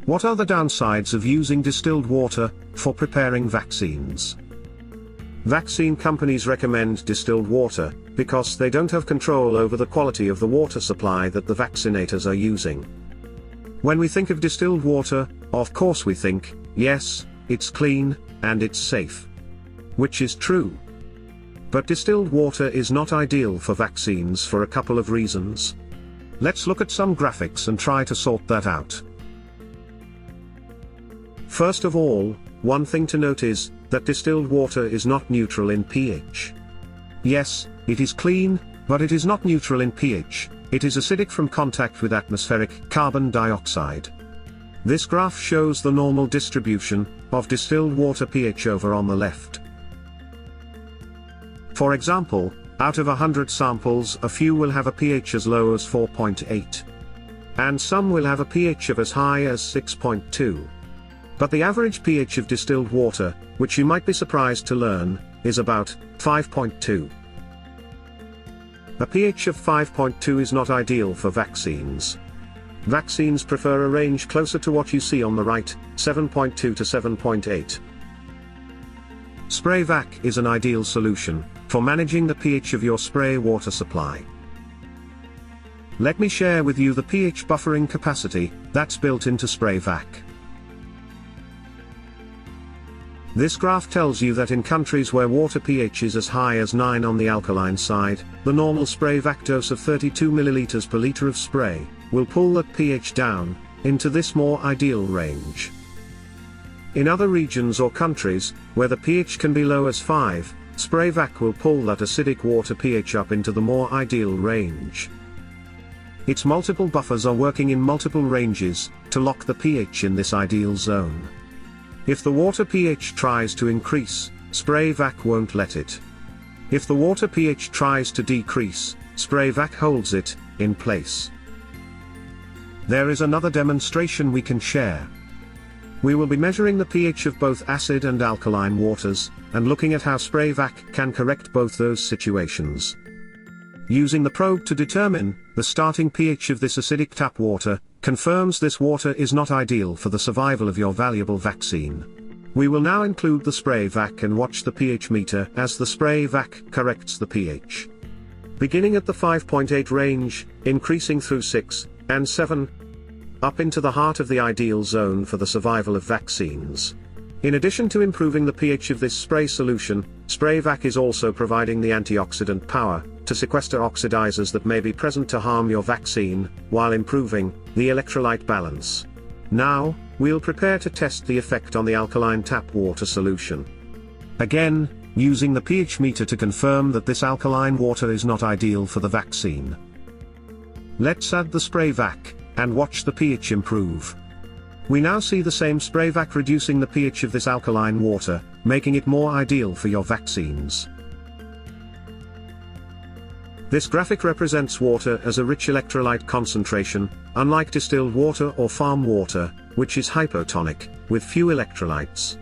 What are the downsides of using distilled water for preparing vaccines? Vaccine companies recommend distilled water because they don't have control over the quality of the water supply that the vaccinators are using. When we think of distilled water, of course we think, yes, it's clean, and it's safe. Which is true. But distilled water is not ideal for vaccines for a couple of reasons. Let's look at some graphics and try to sort that out. First of all, one thing to note is that distilled water is not neutral in pH. Yes, it is clean, but it is not neutral in pH. It is acidic from contact with atmospheric carbon dioxide. This graph shows the normal distribution of distilled water pH over on the left. For example, out of 100 samples, a few will have a pH as low as 4.8. And some will have a pH of as high as 6.2. But the average pH of distilled water, which you might be surprised to learn, is about 5.2. A pH of 5.2 is not ideal for vaccines. Vaccines prefer a range closer to what you see on the right, 7.2 to 7.8. Spray Vac is an ideal solution for managing the pH of your spray water supply. Let me share with you the pH buffering capacity that's built into Spray Vac. This graph tells you that in countries where water pH is as high as 9 on the alkaline side, the normal Spray Vac dose of 32 ml per liter of spray will pull that pH down into this more ideal range. In other regions or countries, where the pH can be low as 5, Spray Vac will pull that acidic water pH up into the more ideal range. Its multiple buffers are working in multiple ranges to lock the pH in this ideal zone. If the water pH tries to increase, Spray Vac won't let it. If the water pH tries to decrease, Spray Vac holds it in place. There is another demonstration we can share. We will be measuring the pH of both acid and alkaline waters, and looking at how Spray Vac can correct both those situations. Using the probe to determine the starting pH of this acidic tap water, confirms this water is not ideal for the survival of your valuable vaccine. We will now include the Spray Vac and watch the pH meter as the Spray Vac corrects the pH. Beginning at the 5.8 range, increasing through 6 and 7, up into the heart of the ideal zone for the survival of vaccines. In addition to improving the pH of this spray solution, Spray Vac is also providing the antioxidant power to sequester oxidizers that may be present to harm your vaccine, while improving the electrolyte balance. Now, we'll prepare to test the effect on the alkaline tap water solution. Again, using the pH meter to confirm that this alkaline water is not ideal for the vaccine. Let's add the Spray Vac and watch the pH improve. We now see the same Spray Vac reducing the pH of this alkaline water, making it more ideal for your vaccines. This graphic represents water as a rich electrolyte concentration, unlike distilled water or farm water, which is hypotonic, with few electrolytes.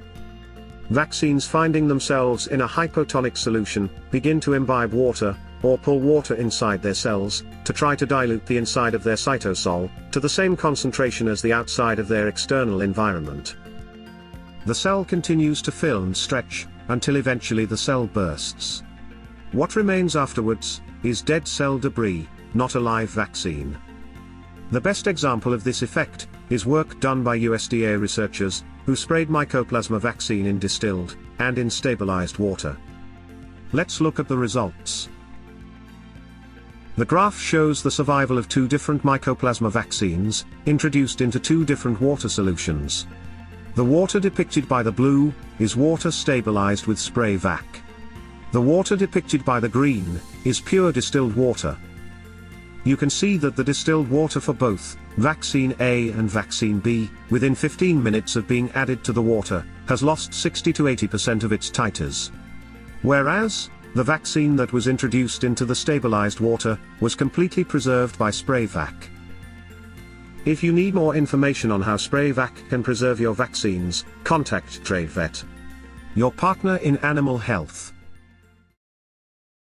Vaccines finding themselves in a hypotonic solution begin to imbibe water, or pull water inside their cells, to try to dilute the inside of their cytosol to the same concentration as the outside of their external environment. The cell continues to fill and stretch, until eventually the cell bursts. What remains afterwards is dead cell debris, not a live vaccine. The best example of this effect is work done by USDA researchers, who sprayed Mycoplasma vaccine in distilled and in stabilized water. Let's look at the results. The graph shows the survival of two different Mycoplasma vaccines, introduced into two different water solutions. The water depicted by the blue is water stabilized with Spray Vac. The water depicted by the green is pure distilled water. You can see that the distilled water for both Vaccine A and Vaccine B, within 15 minutes of being added to the water, has lost 60 to 80% of its titers. Whereas, the vaccine that was introduced into the stabilized water was completely preserved by Spray Vac. If you need more information on how Spray Vac can preserve your vaccines, contact Tradvet, your partner in animal health.